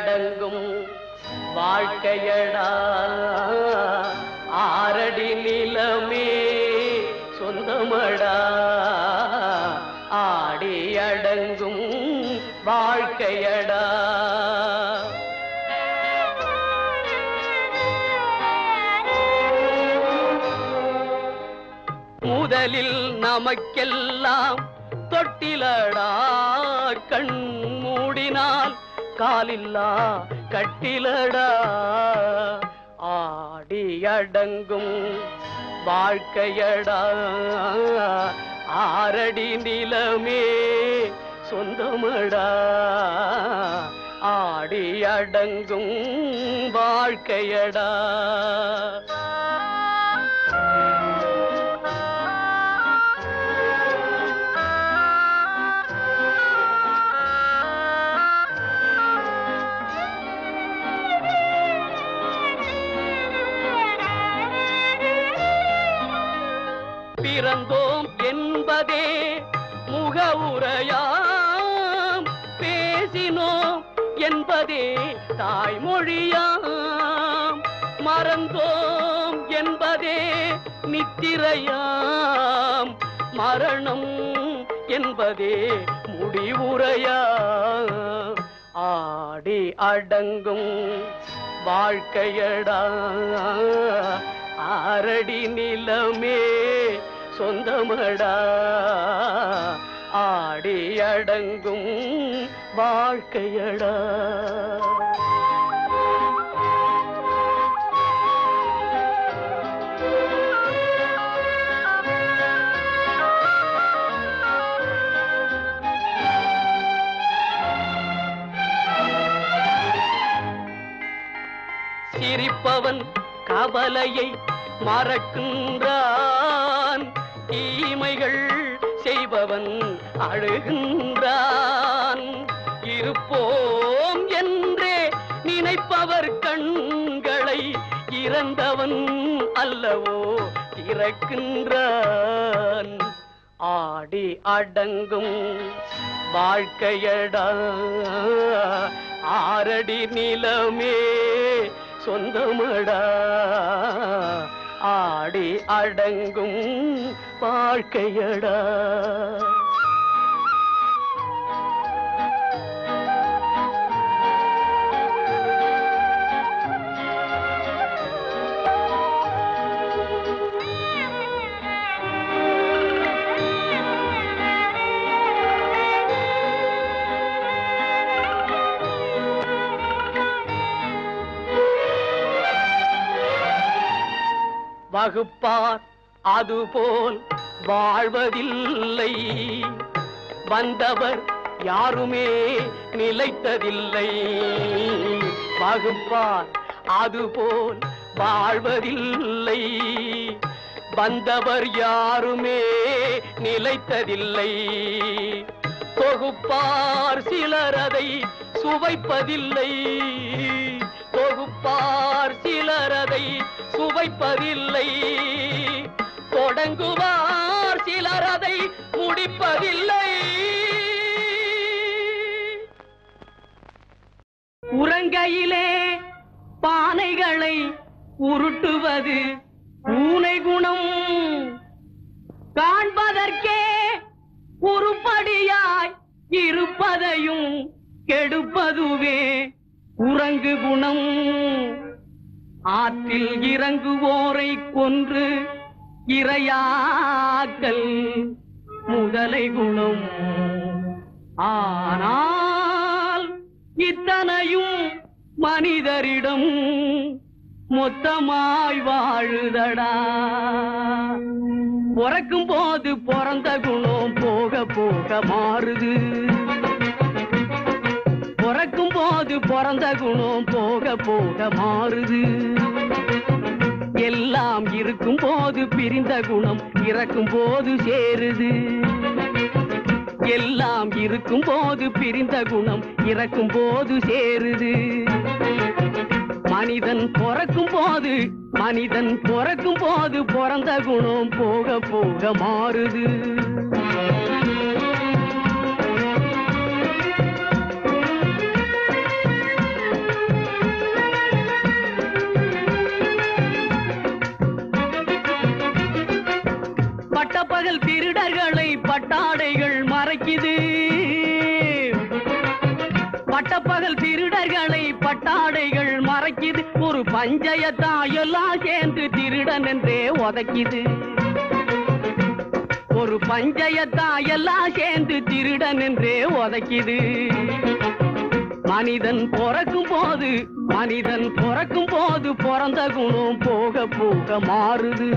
அடங்கும் வாழ்க்கையடா ஆரடி நிலமே சொந்தமடா ஆடி அடங்கும் வாழ்க்கையடா. முதலில் நமக்கெல்லாம் தொட்டிலடா கண் மூடினால் காலில்லா கட்டிலடா ஆடி அடங்கும் வாழ்க்கையடா ஆரடி நிலமே சொந்தமடா ஆடி அடங்கும் வாழ்க்கையடா. பிறந்தோம் என்பதே முகவுரையாம் பேசினோம் என்பதே தாய்மொழியாம் மறந்தோம் என்பதே நித்திரையாம் மரணம் என்பதே முடிவுரையாம் ஆடி அடங்கும் வாழ்க்கையடா ஆரடி நிலமே சொந்தமடா ஆடி அடங்கும் வாழ்க்கையடா. சிரிப்பவன் கவலையை மறக்கின்றான் தீமைகள் செய்பவன் அழுகின்றான் இருப்போம் என்றே நினைப்பவர் கண்களை இறந்தவன் அல்லவோ திறக்கின்றான் ஆடி அடங்கும் வாழ்க்கையடா ஆரடி நிலமே சொந்தமடா ஆடி அடங்கும் வாழ்க்கையடா. வகுப்பார் அதுபோல் வாழ்வதில்லை வந்தவர் யாருமே நிலைத்ததில்லை வகுப்பார் அதுபோல் வாழ்வதில்லை வந்தவர் யாருமே நிலைத்ததில்லை தொகுப்பார் சிலர் அதை சுவைப்பதில்லை தொகுப்பார் சிலர் அதை சுவைப்பதில்லை தொடங்குவார் சிலர் அதை முடிப்பதில்லை உறங்கையிலே பானைகளை உருட்டுவது பூனை குணம் காண்பதற்கே உருப்படியாய் இருப்பதையும் கெடுப்பதுவே உறங்கு குணம் ஆற்றில் இறங்குவோரை கொன்று இரையாக்கல் முதலை குணம் ஆனால் இத்தனையும் மனிதரிடம் மொத்தமாய் வாழுதடா பிறக்கும் போது பிறந்த குணம் போக போக மாறுது பிறக்கும் போது பிறந்த குணம் போக போக மாறுது எல்லாம் இருக்கும் போது பிரிந்த குணம் இறக்கும் போது சேருது எல்லாம் இருக்கும் போது பிரிந்த குணம் இறக்கும் போது சேருது மனிதன் பிறக்கும் போது பிறந்த குணம் போக போக மாறுது பட்டாடைகள் மறைக்குது. பட்டப்பகல் திருடர்களை பட்டாடைகள் மறைக்குது. ஒரு பஞ்சயத்தா எல்லாம் சேர்ந்து திருடன் என்றே உதைக்குது. ஒரு பஞ்சயத்தா எல்லாம் சேர்ந்து திருடன் என்றே உதைக்குது. மனிதன் பிறக்கும் போது பிறந்த குணம் போக போக மாறுது.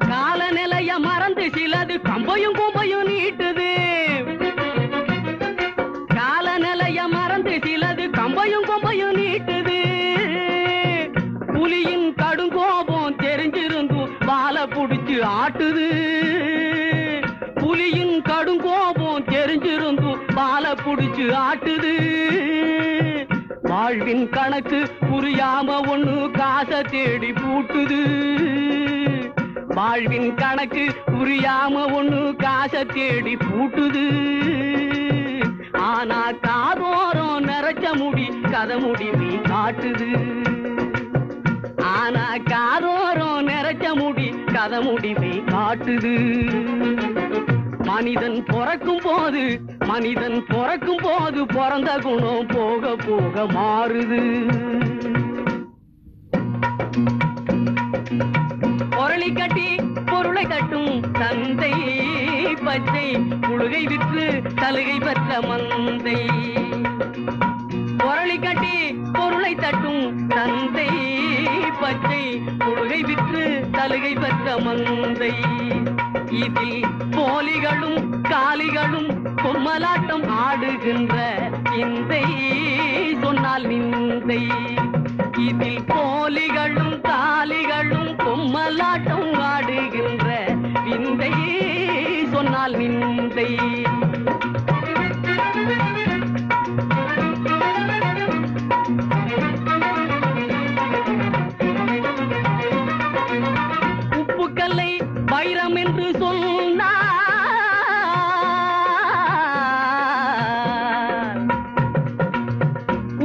காலநிலைய மறந்து சிலது கம்பையும் கும்பையும் நீட்டுது. காலநிலைய மறந்து சிலது கம்பையும் கும்பையும் நீட்டுது. புலியின் கடுங்கோபம் தெரிஞ்சிருந்தும் வாழை புடிச்சு ஆட்டுது. புலியின் கடுங்கோபம் தெரிஞ்சிருந்தும் வாழை புடிச்சு ஆட்டுது. வாழ்வின் கணக்கு புரியாம ஒண்ணு காசை தேடி பூட்டுது. வாழ்வின் கணக்கு புரியாம ஒண்ணு காசை தேடி பூட்டுது. ஆனா காதோரம் நிறைச்ச முடி கதை முடிவி காட்டுது. ஆனா காதோரம் நிறைச்ச முடி கதை முடிவி காட்டுது. மனிதன் பிறக்கும் போது பிறந்த குணம் போக போக மாறுது. பொருளை கட்டி பொருளை கட்டும் தந்தை பச்சை புழுகை விற்று சலுகை பெற்ற மந்தை. பொருளை கட்டி பொருளை தட்டும் தந்தை பச்சை புழுகை விற்று சலுகை பெற்ற மந்தை. இதில் போலிகளும் காலிகளும் பொம்மலாட்டம் ஆடுகின்ற விந்தை சொன்னால் நிந்தை. இதில் போலிகளும் காலிகளும் பொம்மலாட்டம் ஆடுகின்ற விந்தை சொன்னால் நிந்தை. உப்புக்கல்லை வைரம் என்று சொன்னார்.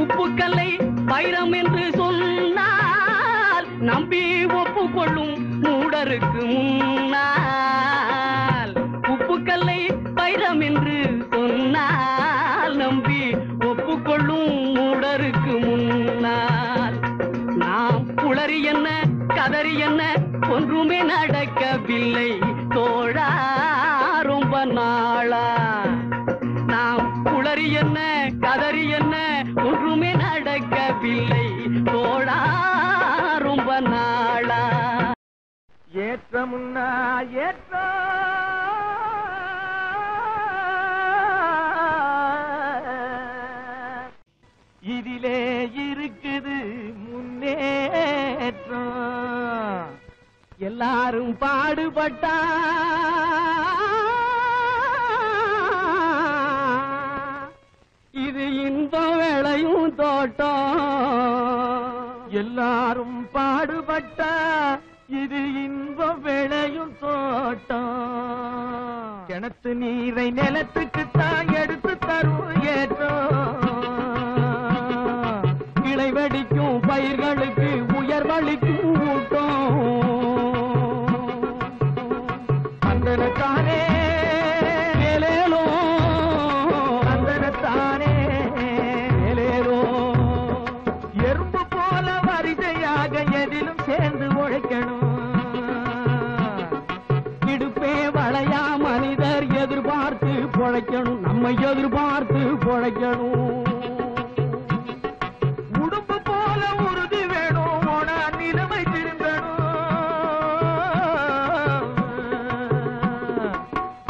உப்புக்கல்லை வைரம் என்று சொன்னால் நம்பி ஒப்புக்கொள்ளும் மூடருக்கு முன்னால். உப்புக்கல்லை வைரம் என்று சொன்னால் நம்பி ஒப்புக்கொள்ளும் மூடருக்கு முன்னால். நாம் புலரி என்ன கதறி என்ன ஒன்றுமே நடக்கவில்லை தோழா ரொம்ப நாளா. நாம் புலரி என்ன கதறி என்ன ஒன்றுமே நடக்கவில்லை தோழா ரொம்ப நாளா. ஏற்றமுன்னா ஏற்ற இதிலே இருக்குது முன்னேற்றம். எல்லாரும் பாடுபட்டா இது இன்பம் விளையும் தோட்டம். எல்லாரும் பாடுபட்டா இது இன்பம் விளையும் தோட்டம். கிணத்து நீரை நிலத்துக்குத்தான் எடுத்து தரும் ஏற்றம். கிளை வெடிக்கும் பயிர்களுக்கு உயர்வளிக்கும் ஊட்டம். அந்தனத்தானே ஏலேலோ அந்தனத்தானே ஏலேலோ. எறும்பு போல வரிசையாக எதிலும் சேர்ந்து உழைக்கணும். இடுப்பே வளையா மனிதர் எதிர்பார்த்து பொழைக்கணும். நம்ம எதிர்பார்த்து பொழைக்கணும். உடுப்பு போல உறுதி வேணும். ஓனா நிலைமை திரும்பணும்.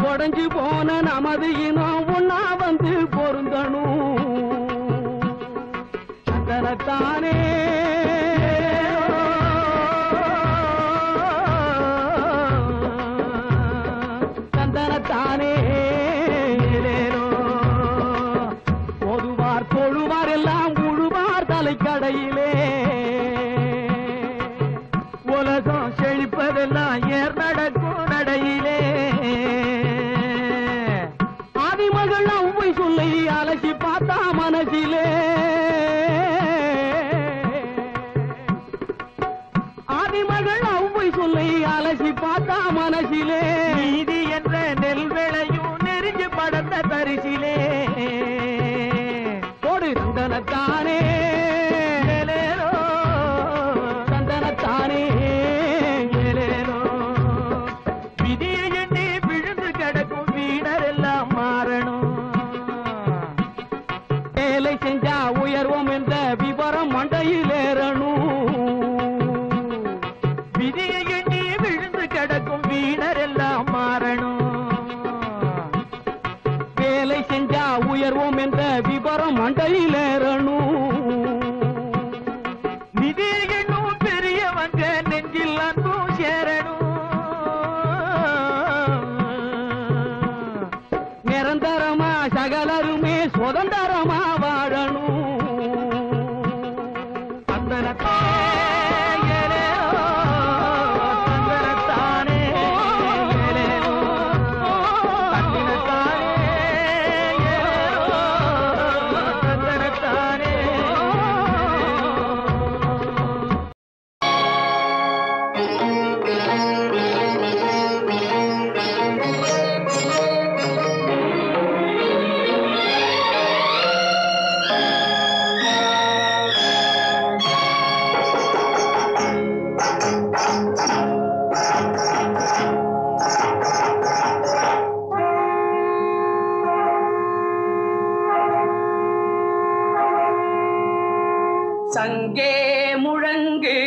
உடைஞ்சு போன நமது இனம் ஒன்னா வந்து பொருந்தணும். தனத்தானே தந்தனத்தானே பொதுவார் தொழுவார் எல்லாம் உழுவார் தலைக்கடையிலே. உலகம் செழிப்பதெல்லாம் ஏர் நடக்கும் நடையிலே. ஆதிமகள் ஒவ்வை சொல்லை அலசி பார்த்தா மனசிலே ஆதிமகள் அவ்வை சொல்லை அலசி பார்த்தா மனசிலே நீதி என்ற நெல் விளையும் நெருங்கி படந்த பரிசிலே போடு தந்தனத்தானே தந்தனத்தானே விதியை எண்ணி விழுந்து கிடக்கும் வீணர் எல்லாம் மாறணும் வேலை செஞ்சா உயர்வோம் என்ற விவரம் மண்டையில் ஏறணும் விதியை எண்ணி விழுந்து கிடக்கும் வீணர் எல்லாம் மாறணும் வேலை செஞ்சா உயர்வோம் என்ற விவரம் மண்டையில் ஏறணும் விதியை எண்ணும் பெரியவங்க நெஞ்சில் அன்பும் சேரணும் நிரந்தரமா சகலருமே சுதந்திரமா வாழணும் சங்கே முழங்கு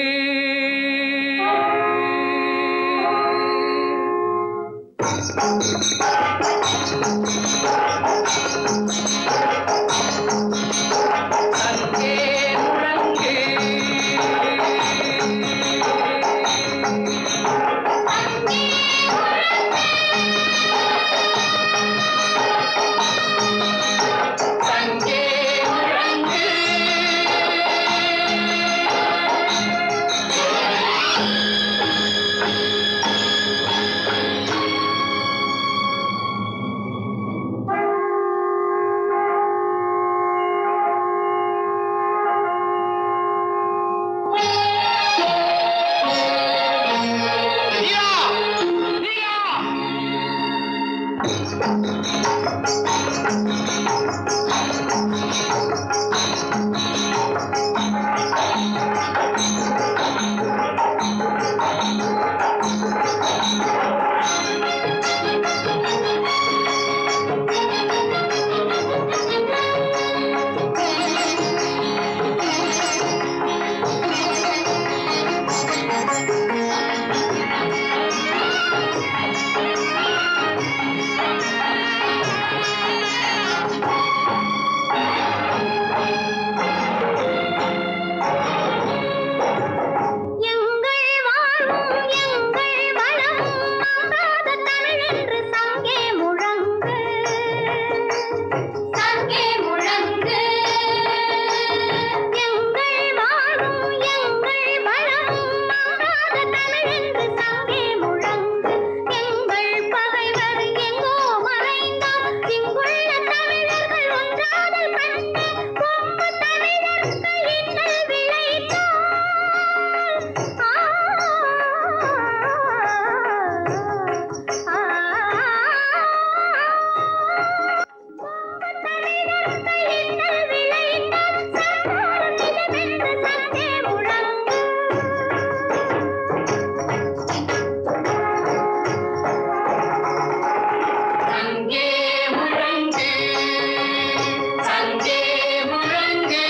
சங்கே முழங்கு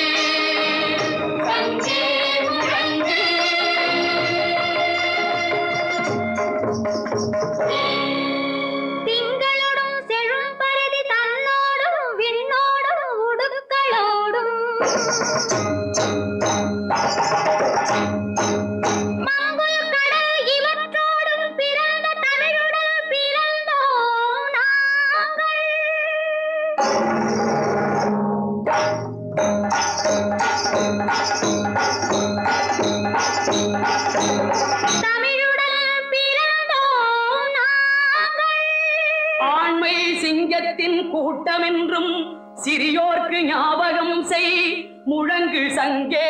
சங்கே முழங்கு சிறியோர்க்கு ஞாபகம் செய் முழங்கு சங்கே.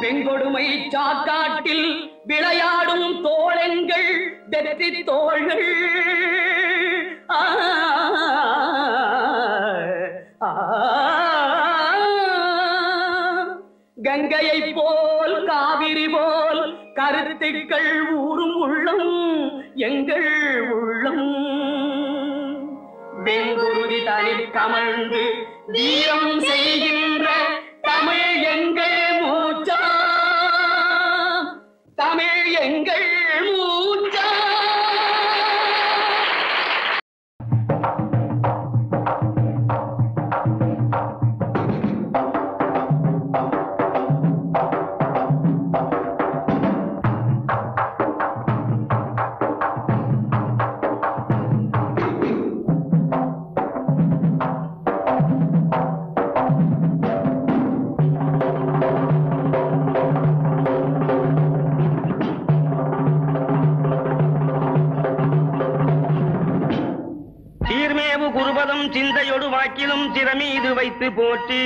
வெங்கொடுமை சாக்காட்டில் விளையாடும் தோழங்கள் வெற்றி தோள்கள். கங்கையை போல் காவிரி போல் கருத்துக்கள் ஊரும் உள்ளம் எங்கள் உள்ளம். வெங்குருதி தனில் கமழ்ந்து வீரம் செய்கின்ற தமிழ் எங்கள் மூச்சா, தமிழ் எங்கள் மூச்சா. சிந்தையொடு வாக்கிலும் சிறமீது வைத்து போற்றி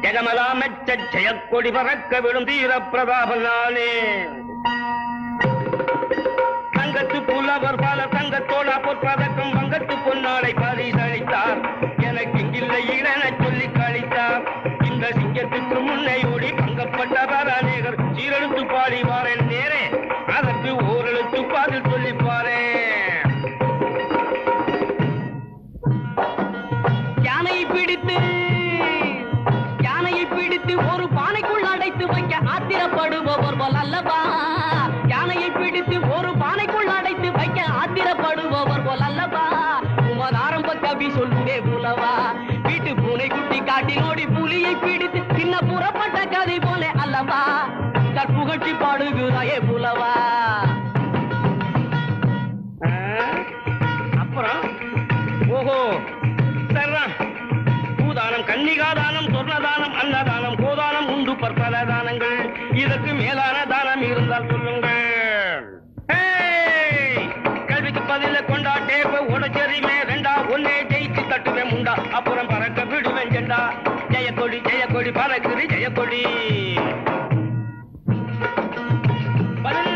ஜெகமலாமச்ச ஜெயக்கொடி பறக்க விடும் தீர பிரதாபனானே. தங்கத்து புலவர் பல தங்கத்தோட பொற்பதக்கம் வங்கத்து பொன்னாடை பரிசளித்தார். எனக்கு இங்கில்லை என சொல்லி கழித்தார். இந்த சிங்கத்துக்கு முன்னை ஓடி பங்கப்பட்டவர் அநேகர் சீரெழுத்து பாடிவாரன் நேரே அதற்கு ஓரெழுத்து பாதில் சொல்லிப்பாரே. யானையை பிடித்து ஒரு பானைக்குள் அடைத்து வைக்க ஆத்திரப்படுபவர் போல் அல்லவா. யானையை பிடித்து ஒரு பானைக்குள் அடைத்து வைக்க ஆத்திரப்படுபவர் போல் அல்லவா. உமது ஆரம்ப கவி சொல்லுவே புலவா. வீட்டு பூனை குட்டி காட்டினோடி புலியை பிடித்து சின்ன புறப்பட்ட கதை போல அல்லவா. கற்புகழ்ச்சி பாடுகிறாயே புலவா. அப்புறம் ஓஹோ பூதானம் கன்னிகாதானம் சொர்ணதானம் அன்னதானம் கோதானம் உண்டு பற்பல தானங்கள். இதற்கு மேலான தானம் இருந்தால் சொல்லுங்கள். கல்விக்கு பதில கொண்டாட்டே உடச்செறிமே ரெண்டா ஒன்னே ஜெயிச்சு தட்டுவேன் முண்டா. அப்புறம் பறக்க விடுவேன் ஜெண்டா. ஜெயக்கொடி ஜெயக்கொடி பறக்குது ஜெயக்கொடி. பதில்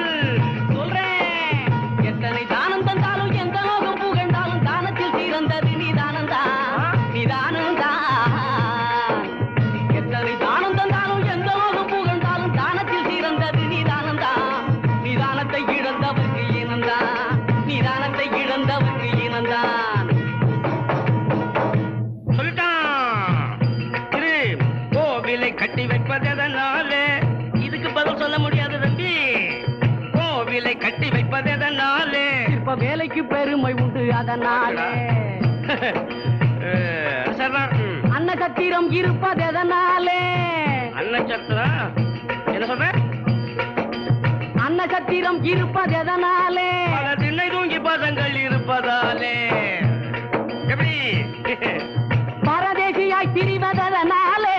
சொல்றேன். எத்தனை தானம் தந்தாலும் எந்த லோகம் புகழ்ந்தாலும் தானத்தில் சிறந்தது நீதானந்தா நீதானந்தா. எத்தனை தானம் தந்தாலும் எந்த லோகம் புகழ்ந்தாலும் தானத்தில் சிறந்தது நீதானந்தா. நிதானத்தை இழந்தவர்க்கு இனந்தான், நிதானத்தை இழந்தவர்க்கு இனந்தான். கோவிலை கட்டி வைப்பதனாலே இதுக்கு பதில் சொல்ல முடியாது தம்பி. கோவிலை கட்டி வைப்பதனாலே இப்ப வேலைக்கு பெருமை உண்டு அதனாலே. அன்னசத்திரம் இருப்பதனாலே. அன்னசத்திரம் என்ன சொல்ற? அன்னசத்திரம் இருப்பதனாலே. பல திண்ணை தூங்கி பதங்கள் இருப்பதாலே. எப்படி பரதேசியாய் திரிவதனாலே.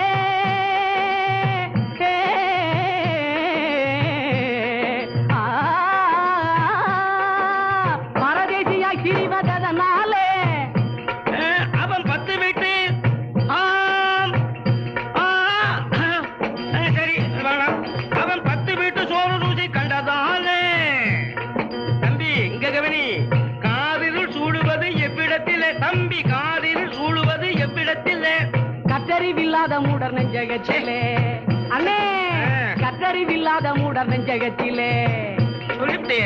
பரதேசியாய் திரிவதனாலே. அவன் 10 வீட்டு சரி வேணாம். அவன் 10 வீட்டு சோறு ருசி கண்டதாலே. தம்பி இங்க கவனி. காதில் சூடுவது எவ்விடத்திலே தம்பி, காதில் சூடுவது எவ்விடத்திலே. கற்றறிவில்லாத மூடர் நெஞ்சகத்திலே அண்ணே, கற்றறிவில்லாத மூடர் நெஞ்சகத்திலே. சொல்லிட்டே.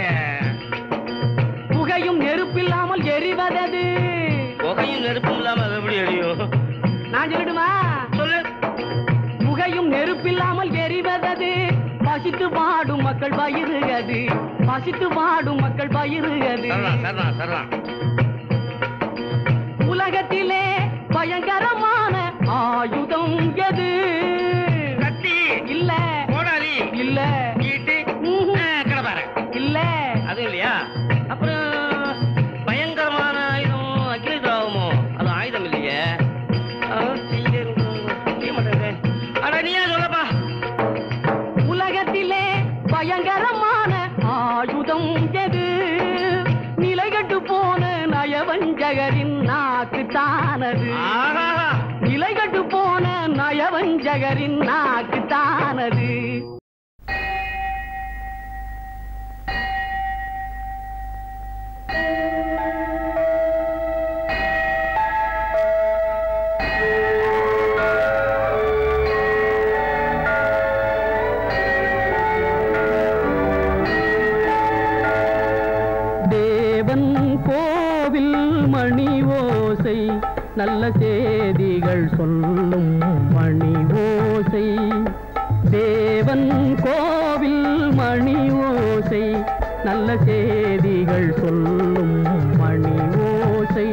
புகையும் நெருப்பில்லாமல் எரிவதது. புகையும் நெருப்பும் இல்லாமல் எப்படி எரியும்? நான் சொல்லட்டுமா? சொல்லு. புகையும் நெருப்பில்லாமல் எரிவதது. பசித்து பாடும் மக்கள் வயிறு அது. பசித்து வாடும் மக்கள் பயிறு அது. உலகத்திலே பயங்கரமான ஆயுதம் எது? கத்தி இல்ல கோடாரி இல்ல ஈட்டி கடப்பார இல்ல அது இல்லையா? அப்புறம் பயங்கரமான ஆயுதம் அக்னி திராவமோ? அது ஆயுதம் இல்லையே. அட நீயா சொல்லப்பா. உலகத்திலே பயங்கரமான ஆயுதம் எது? நிலைகட்டு போன நயவஞ்சகரின் நாக்கு தானது. நிலைகட்டு போன நயவஞ்சகரின் நாக்கு தானது. நல்ல செய்திகள் சொல்லும் மணி ஓசை. தேவன் கோவில் மணி ஓசை. நல்ல செய்திகள் சொல்லும் மணி ஓசை.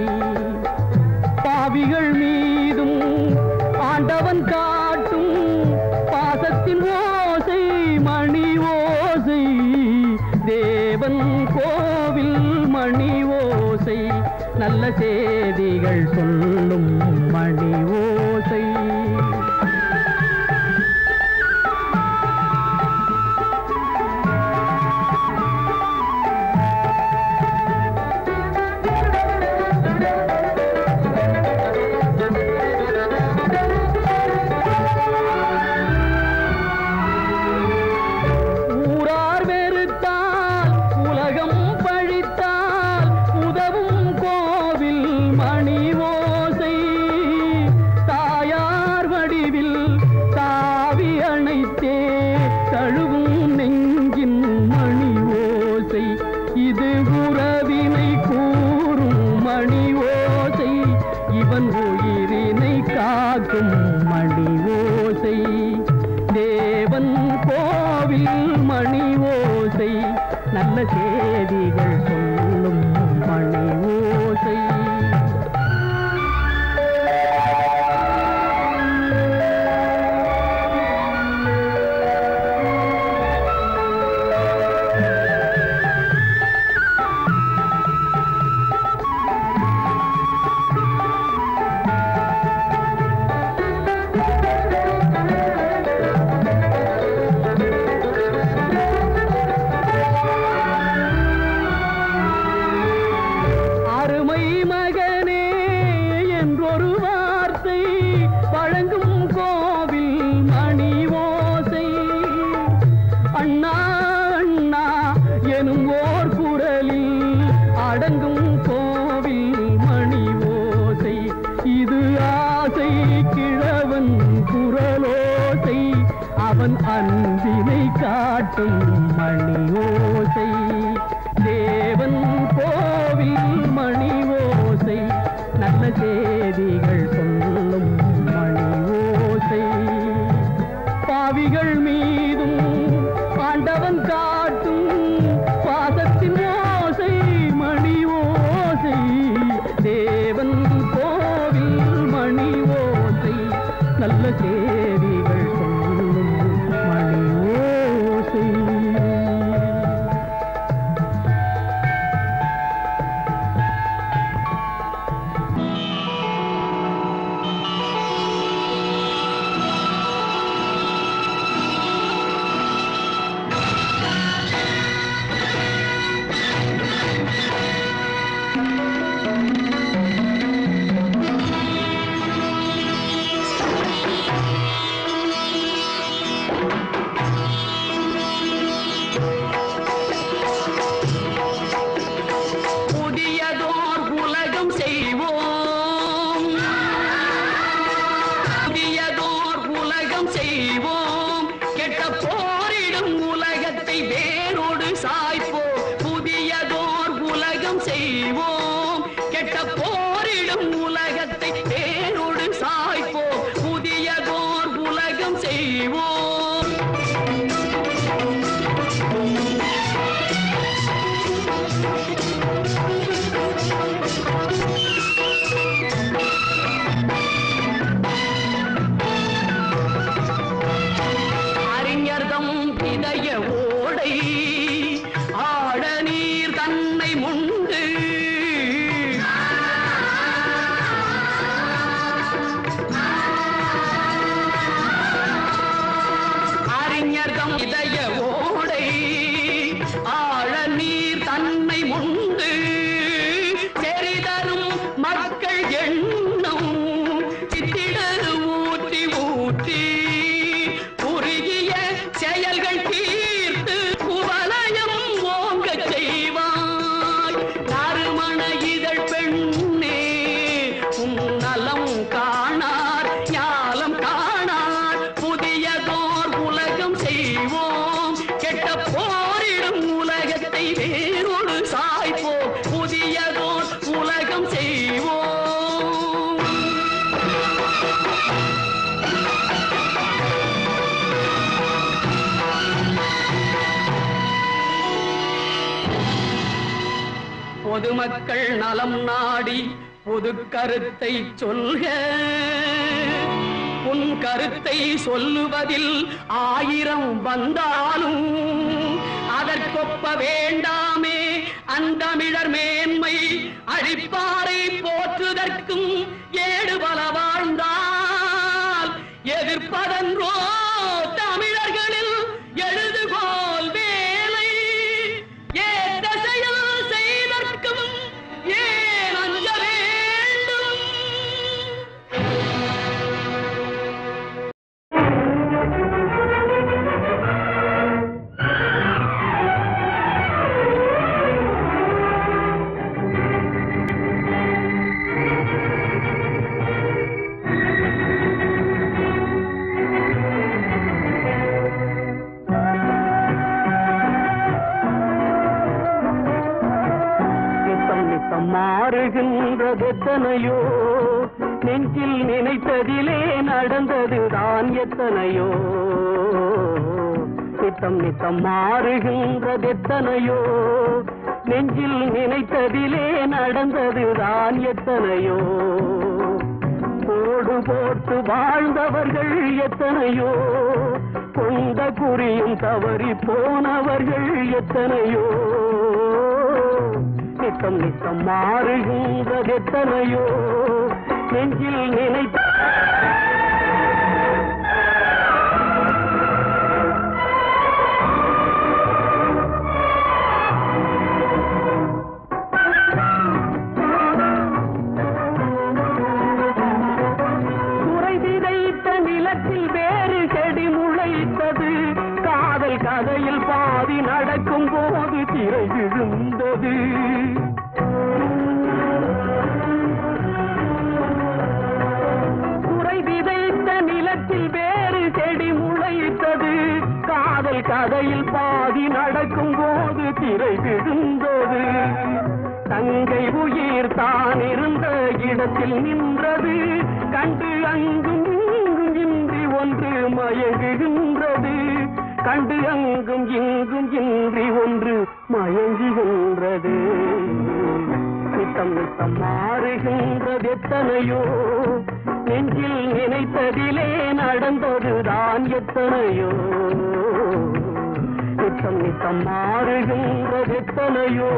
பாவிகள் மீதும் ஆண்டவன் காட்டும் பாசத்தின் ஓசை மணி ஓசை. தேவன் கோவில் மணி ஓசை. நல்ல செய்திகள் சொல்லும் மணி ஓசை. ஊரார் வெறுத்தால் உலகம் பழித்தால் உதவும் கோவில் மணி ஓசை. தாயார் வடிவில் தாவி அணைத்தே தழுவும் நெஞ்சின் மணி ஓசை. இது உறவினை கூறும் மணி ஓசை. இவன் உயிரினை காக்கும் மணி ஓசை. தேவன் கோவில் மணி ஓசை. நல்ல செய்திகள் சொல்லும் மணி ஓசை. அருமை மகனே என்றொரு வார்த்தை வழங்கும் கோவில் மணி ஓசை. அண்ணா அண்ணா எனும் ஓர் குரலில் அடங்கும் கோவில் மணி ஓசை. இது ஆசை கிழவன் குரலோசை. அவன் அன்பினை காட்டும் மணி ஓசை. தேவன் கோவில் மணி ஓசை. நல்ல செய்திகள் சொல்லும் மணி ஓசை. பாவிகள் மீதும் ஆண்டவன் காட்டும் பாசத்தின் ஓசை மணி ஓசை. தேவன் கோவில் மணி ஓசை. நல்ல செய்திகள் சொல்லும் மணி ஓசை. பொதுமக்கள் நலம் நாடி பொது கருத்தை சொல்க. உன் கருத்தை சொல்லுவதில் 1000 வந்தாலும் அதற்கொப்ப வேண்டாமே அந்தமிழர் மேன்மை. அழிப்பாரை போற்றுதற்கும் ஏடு பல வாழ்ந்தால் எதிர்ப்பதன்றோ தமிழர்களில் எழுதுகோல் வேலை. ஏற்ற செயல் செய்தற்கும் ஏன் அஞ்ச வேண்டும்? மாறுகின்றதெத்தனையோ நெஞ்சில் நினைத்ததிலே நடந்ததுதான் எத்தனையோ. நித்தம் நித்தம் மாறுகின்றதெத்தனையோ நெஞ்சில் நினைத்ததிலே நடந்ததுதான் எத்தனையோ. கோடு போட்டு வாழ்ந்தவர்கள் எத்தனையோ, கொண்ட குறியும் தவறி போனவர்கள் எத்தனையோ. நித்தம் நித்தம் மாறுகின்றதெத்தனையோ நெஞ்சில் நினைத்த குறை விதைத்த நிலத்தில் வேறு செடி முளைத்தது. காதல் கதையில் பாதி நடக்கும் போது திரை விழுந்தது. குறை விதைத்த நிலத்தில் வேறு செடி முளைத்தது. காதல் கதையில் பாதி நடக்கும் போது திரை விழுந்தது. தங்கை உயிர் தான் இருந்த இடத்தில் நின்றது. கண்டு அங்கும் இங்கும் இன்றி ஒன்று மயங்குகின்றது. கண்டு அங்கும் இங்கும் இன்றி ஒன்று மயங்குகின்றது. நித்தம் நித்தம் மாறுகின்றதெத்தனையோ நெஞ்சில் நினைத்ததிலே நடந்ததுதான் எத்தனையோ. நித்தம் நித்தம் மாறுகின்றதெத்தனையோ.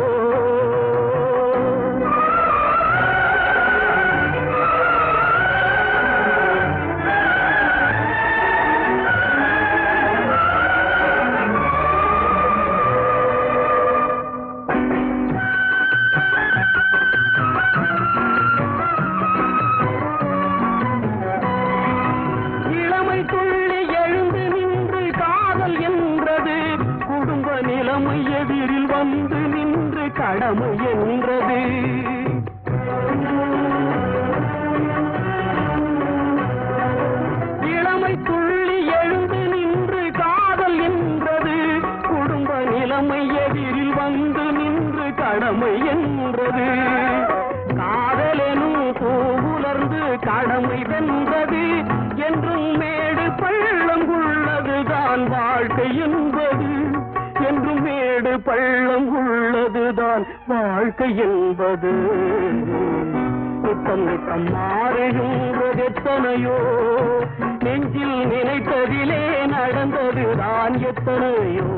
நிலைமை எதிரில் வந்து நின்று கடமை என்றது. இளமை துள்ளி எழுந்து நின்று காதல் என்றது. குடும்ப நிலைமை எதிரில் வந்து நின்று கடமை என்றது. காதலெனும் பூவுலர்ந்து கடமை வென்றது. என்றும் மேடு பள்ளம் உள்ளதுதான் வாழ்க்கை என்பது. என்றும் மேடு பள்ளம் உள்ளதுதான் வாழ்க்கை என்பது. நித்தம் நித்தம் மாறுகின்றதெத்தனையோ நெஞ்சில் நினைத்ததிலே நடந்ததுதான் எத்தனையோ.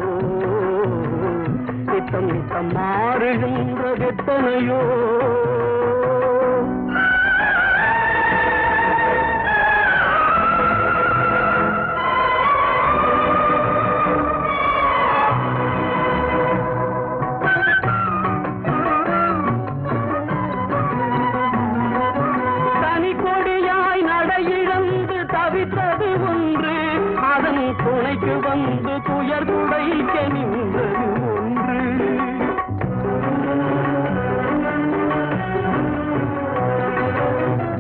நித்தம் நித்தம் மாறுகின்றதெத்தனையோ. துணைக்கு வந்து துயர் துடைக்க நின்றது ஒன்று.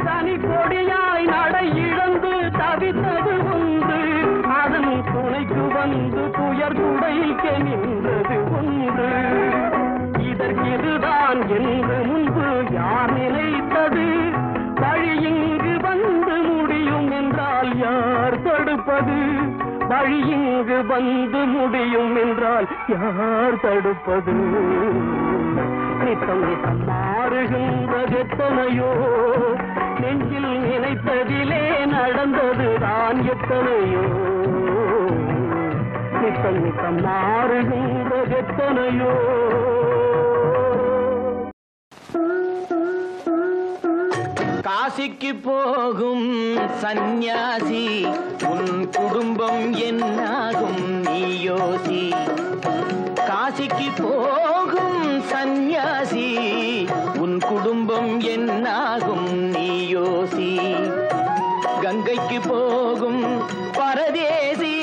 தனி கொடியாய் நடை இழந்து தவித்தது ஒன்று. அதன் துணைக்கு வந்து துயர் துடைக்க நின்றது ஒன்று. இதற்கிதுதான் என்று முன்பு யார் நினைத்தது? வழி இங்கு வந்து முடியும் என்றால் யார் தடுப்பது? வழி இங்கு வந்து முடியும் என்றால் யார் தடுப்பது? நித்தம் நித்தம் மாறுகின்றதெத்தனையோ நெஞ்சில் நினைத்ததிலே நடந்ததுதான் எத்தனையோ நித்தம் நித்தம் மாறுகின்றதெத்தனையோ காசிக்கு போகும் சந்நியாசி உன் குடும்பம் என்னாகும் நீ யோசி காசிக்கு போகும் சந்நியாசி உன் குடும்பம் என்னாகும் நீ யோசி கங்கைக்கு போகும் பரதேசி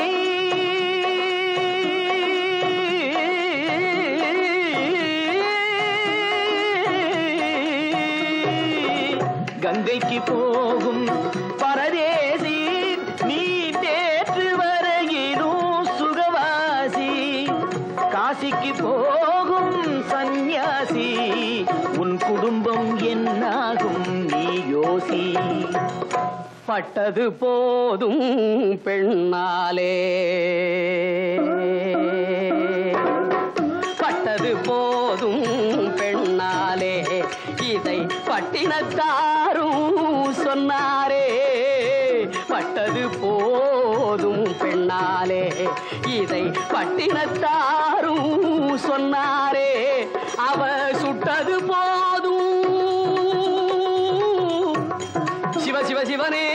கங்கைக்கு போகும் பரதேசி நீ தேற்று வரையிலும் சுகவாசி காசிக்கு போகும் சந்நியாசி உன் குடும்பம் என்னாகும் நீ யோசி பட்டது போதும் பெண்ணாலே பட்டது போதும் பெண்ணாலே இதை பட்டினத்தாரும் சொன்னாரே பட்டது போதும் பெண்ணாலே இதை பட்டினத்தாரும் சொன்னாரே அவ சுட்டது போதும் சிவ சிவ சிவனே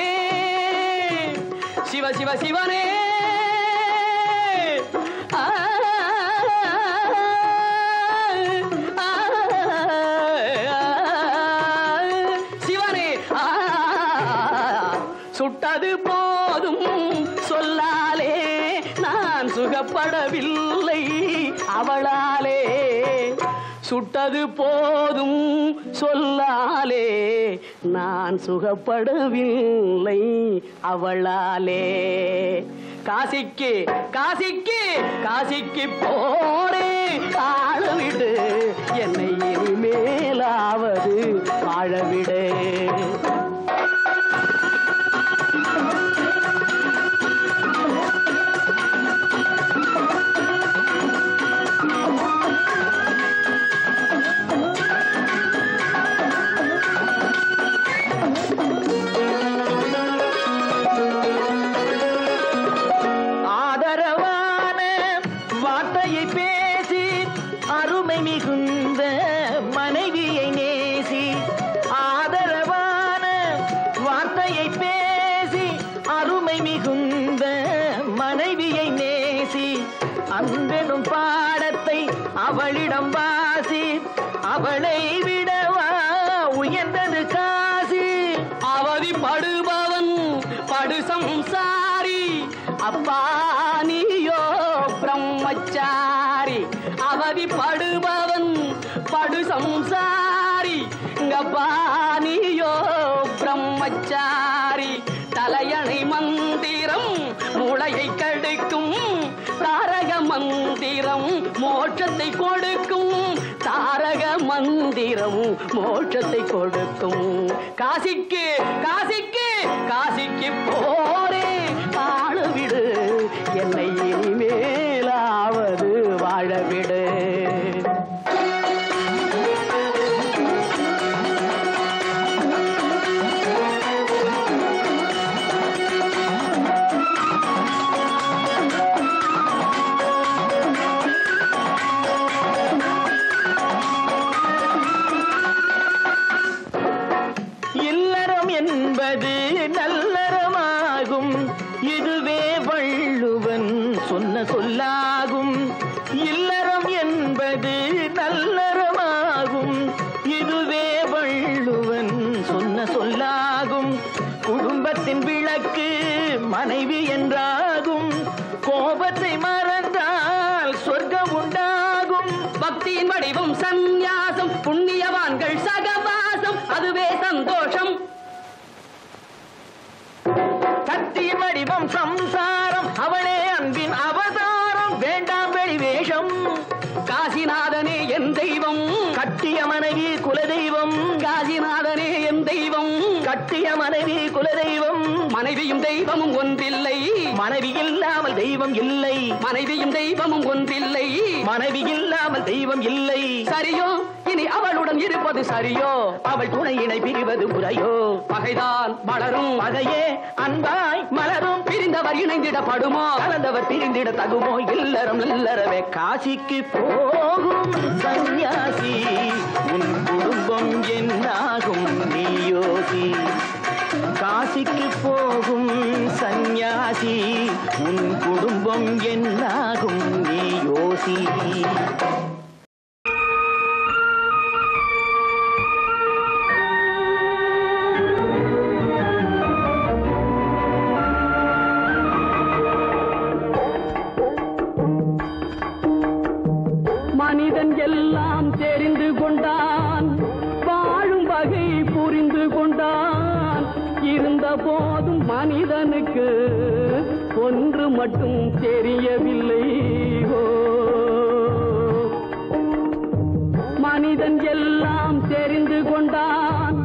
சிவ சிவ சிவனே சுட்டது போதும் சொல்லாலே நான் சுகப்படவில்லை அவளாலே சுட்டது போதும் சொல்லாலே நான் சுகப்படவில்லை அவளாலே காசிக்கு காசிக்கு காசிக்கு போரே ஆளவிடு என்னை இனிமேலாவது வாழவிடு மிகுந்த மனைவியை நேசி ஆதரவான வார்த்தையை பேசி அருமை மிகுந்த மனைவியை நேசி அன்பெனும் பாடத்தை அவளிடம் வாசி அவளை விடவா உயர்ந்தது காசி அவதிப்படுபவன் படு சம்சாரி அப்பா நீயோ பிரம்மச்சாரி அவதிப்படுபவன் படு சம்சாரி அப்பா நீயோ பிரம்மச்சாரி தலையணை மந்திரம் மூளையை கெடுக்கும் தாரக மந்திரம் மோட்சத்தை கொடுக்கும் தாரக மந்திரம் மோட்சத்தை கொடுக்கும் காசிக்கு காசிக்கு காசிக்கு போரே வாழவிடு என்னை இனிமேலாவது வாழவிடு என்பது நல்லறமாகும் இதுவே வள்ளுவன் சொன்ன சொல்லாகும் இல்லறம் என்பது நல்லறமாகும் இதுவே வள்ளுவன் சொன்ன சொல்லாகும் குடும்பத்தின் விளக்கு மனைவி என்றாகும் கோபத்தை மறந்தால் சொர்க்கம் உண்டாகும் பக்தியின் வடிவம் சந்நியாசம் புண்ணியவான்கள் சகவாசம் அதுவே சந்தோஷம் சக்தியின் வடிவம் சம்சாரம் அவளே அன்பின் அவதாரம் வேண்டாம் வெளிவேஷம் காசிநாதனே என் தெய்வம் கட்டிய மனைவி குலதெய்வம் காசிநாதனே என் தெய்வம் கட்டிய மனைவி குலதெய்வம் மனைவியும் தெய்வமும் ஒன்றில்லை மனைவி இல்லாமல் தெய்வம் இல்லை மனைவியும் தெய்வமும் ஒன்றில்லை மனைவி இல்லாமல் தெய்வம் இல்லை சரியோ இனி அவளுடன் இருப்பது சரியோ? அவள் துணையினை பிரிவது முறையோ? பகைதான் வளரும், பகையே அன்பாய் மலரும். பிரிந்தவர் இணைந்திடப்படுமோ? கலந்தவர் பிரிந்திட தகுமோ? இல்லறம் இல்லறவே காசிக்கு போகும் சன்னியாசி, உன் குடும்பம் என்னாகும் நீ யோசி. காசிக்கு போகும் சன்னியாசி, உன் குடும்பம் என்னாகும் நீ யோசி. மனிதன் எல்லாம் தெரிந்து கொண்டான், வாழும் வகை புரிந்து கொண்டான். இருந்த போதும் மனிதனுக்கு ஒன்று மட்டும் தெரியவில்லை. மனிதன் எல்லாம் தெரிந்து கொண்டான்,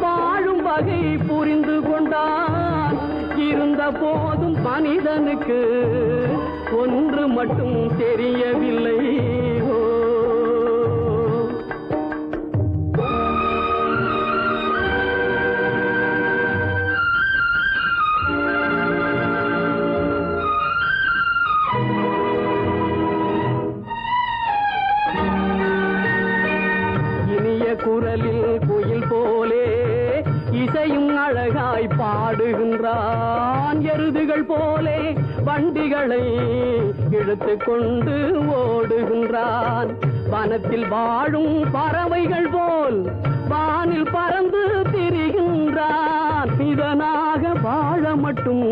வாழும் வகை புரிந்து கொண்டான். இருந்த போதும் மனிதனுக்கு ஒன்று மட்டும் தெரியவில்லை. குரலில் குயில் போலே இசையும் அழகாய் பாடுகின்றான். எருதுகள் போலே வண்டிகளை இழுத்து கொண்டு ஓடுகின்றான். வனத்தில் வாழும் பறவைகள் போல் வானில் பறந்து திரிகின்றான். இதனாக வாழ மட்டும்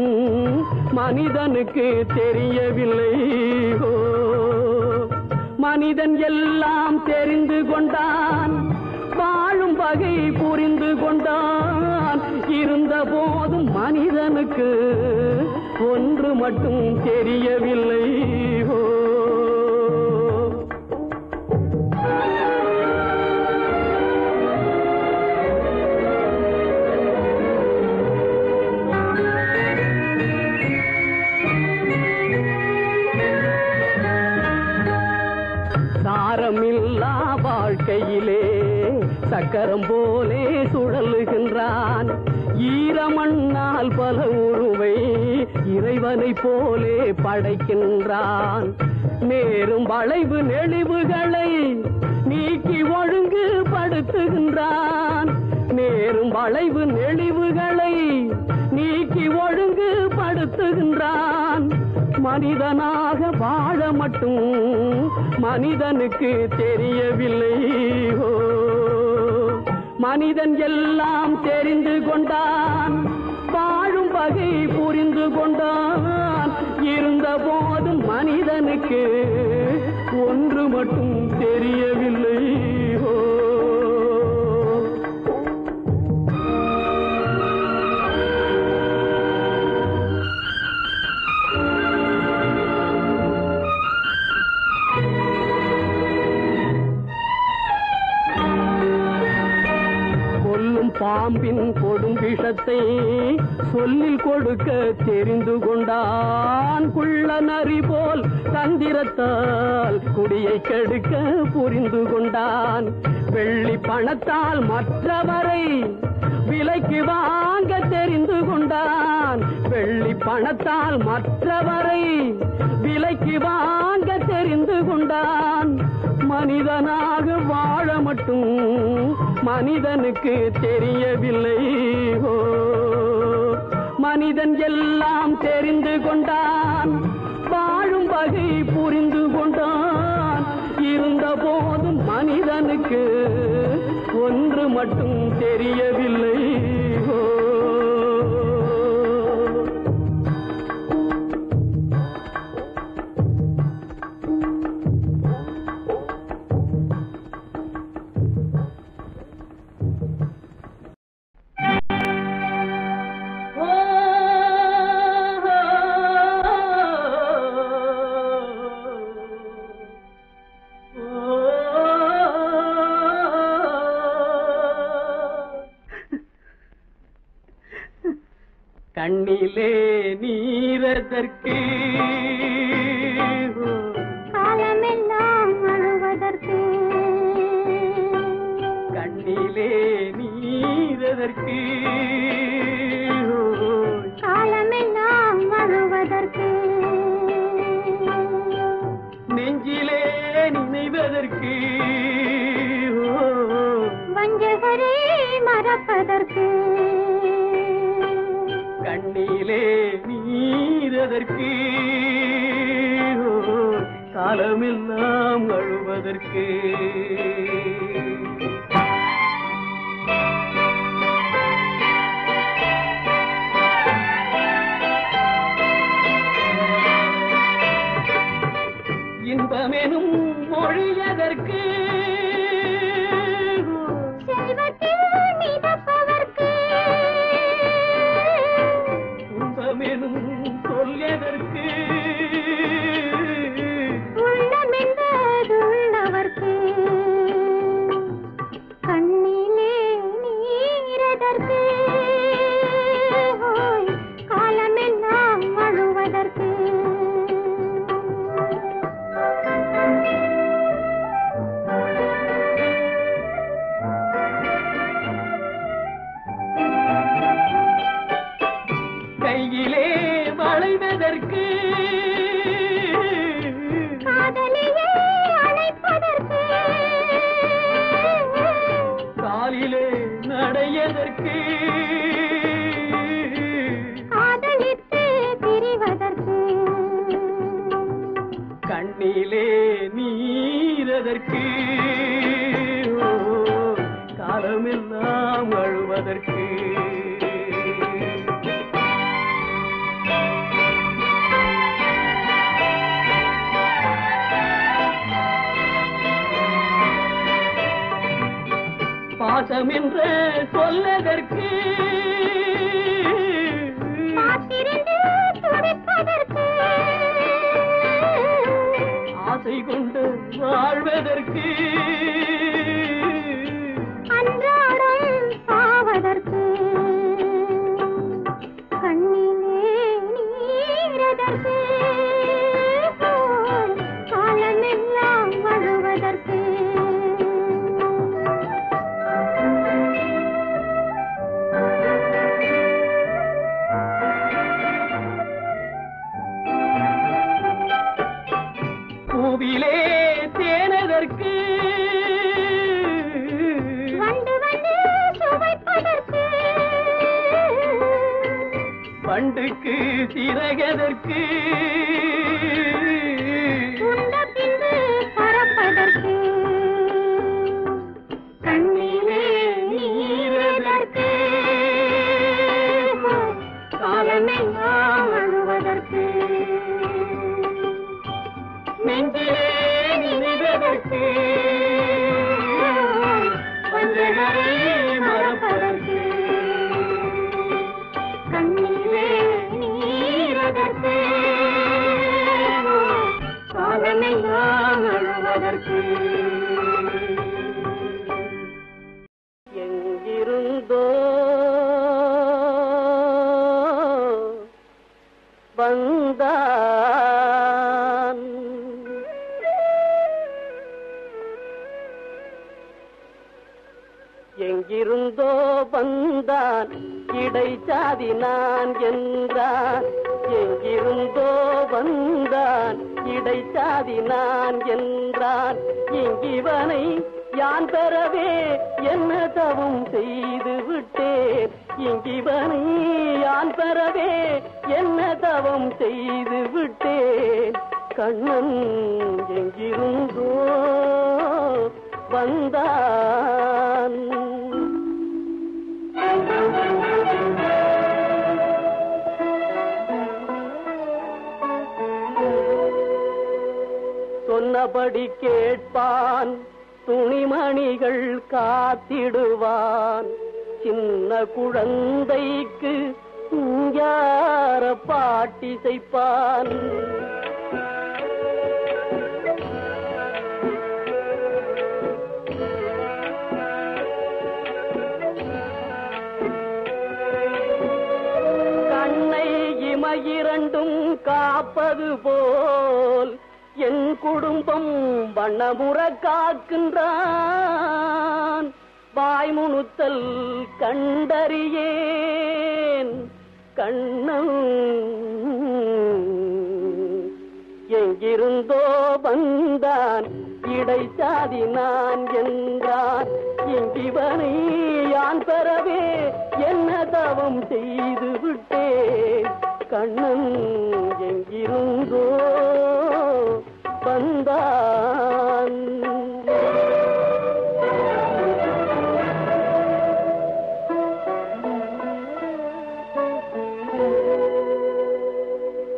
மனிதனுக்கு தெரியவில்லை. மனிதன் எல்லாம் தெரிந்து கொண்டான், வாழும் வகை புரிந்து கொண்டான். இருந்த போதும் மனிதனுக்கு ஒன்று மட்டும் தெரியவில்லை. சாரமில்லா வாழ்க்கையிலே சக்கரம் போலே சுழலுகின்றான். ஈரமண்ணால் பல உருவை இறைவனை போலே படைக்கின்றான். நேரும் வளைவு நெளிவுகளை நீக்கி ஒழுங்கு படுத்துகின்றான். நேரும் வளைவு நெளிவுகளை நீக்கி ஒழுங்கு படுத்துகின்றான். மனிதனாக வாழ மட்டும் மனிதனுக்கு தெரியவில்லை. மனிதன் எல்லாம் தெரிந்து கொண்டான், வாழும் வகை புரிந்து கொண்டான். இருந்த போதும் மனிதனுக்கு ஒன்று மட்டும் தெரியவில்லை. பாம்பின் கொடும் விஷத்தை சொல்லில் கொடுக்க தெரிந்து கொண்டான். குள்ள நரி போல் தந்திரத்தால் குடியை கெடுக்க புரிந்து கொண்டான். வெள்ளி பணத்தால் மற்றவரை விலைக்கு வாங்க தெரிந்து கொண்டான். வெள்ளி பணத்தால் மற்றவரை விலைக்கு வாங்க தெரிந்து கொண்டான். மனிதனாக வாழ மட்டும் மனிதனுக்கு தெரியவில்லை. மனிதன் எல்லாம் தெரிந்து கொண்டான், வாழும் வகை புரிந்து கொண்டான். இருந்த போதும் மனிதனுக்கு ஒன்று மட்டும் தெரியவில்லை. கண்ணிலே நீரதற்கு காலமெல்லாம் அழுவதற்கு கண்ணிலே நீரதற்கு காலமெல்லாம் அழுவதற்கு நெஞ்சிலே நினைவதற்கு வஞ்சகரை மறப்பதற்கு கண்ணிலே நீரதற்கு காலமெல்லாம் அழுவதற்கு இன்பமெனும் மொழியதற்கு செல்வத்தில் மிதப்பதற்கு துன்பமெனும் சொல்யதற்கு உள்ளமென்பதுள்ளவர்க்கு கண்ணிலே நீரதற்கு காலமெல்லாம் அழுவதற்கு கையிலே வளைவதற்கு காதலியே அழைப்பதற்கு காலிலே நடையதற்கு காதலித்து பிரிவதற்கு கண்ணிலே நீரதற்கு காலமெல்லாம் அழுவதற்கு பாசம் என்ற சொல்லதற்கு காத்திருந்து துடிப்பதற்கு ஆசை கொண்டு வாழ்வதற்கு அன்றாடம் சாவதற்கு கண்ணிலே நீரதற்கு காலமெல்லாம் அழுவதற்கு பூவிலே தேனதற்கு வந்து வந்து சுவைப்பதற்கு பண்டுக்கு சிறகதற்கு உண்ட பின்பு பறப்பதற்கு கண்ணிலே நீரதற்கு காலமெல்லாம் அழுவதற்கு நெஞ்சிலே நினைவதற்கு வஞ்சகரை மறப்பதற்கு கண்ணிலே நீரதற்கு காலமெல்லாம் அழுவதற்கு எங்கிருந்தோ வந்தான் எங்கிருந்தோ வந்தான் இடைச்சாதி நான் என்றான் எங்கிருந்தோ வந்தான் இடைச்சாதி நான் என்றான் இங்கிவனை யான் பெறவே என்ன தவம் செய்து விட்டேன் இங்கிவனை யான் பெறவே என்ன தவம் செய்து விட்டேன் கண்ணன் எங்கிருந்தோ வந்தான் சொன்னபடி கேட்பான் துணிமணிகள் காத்திடுவான் சின்ன குழந்தைக்கு யார பாட்டி செய்ப்பான் கண்ணை இமையிரண்டும் காப்பது போல் என் குடும்பம் வண்ணமுற காக்கின்றான் வாய்முணுத்தல் கண்டறியேன் கண்ணன் எங்கிருந்தோ வந்தான் இடைச்சாதி நான் என்றான் இங்கிவனை யான் பெறவே என்ன தவம் செய்து விட்டேன் கண்ணன் எங்கிருந்தோ வந்தான்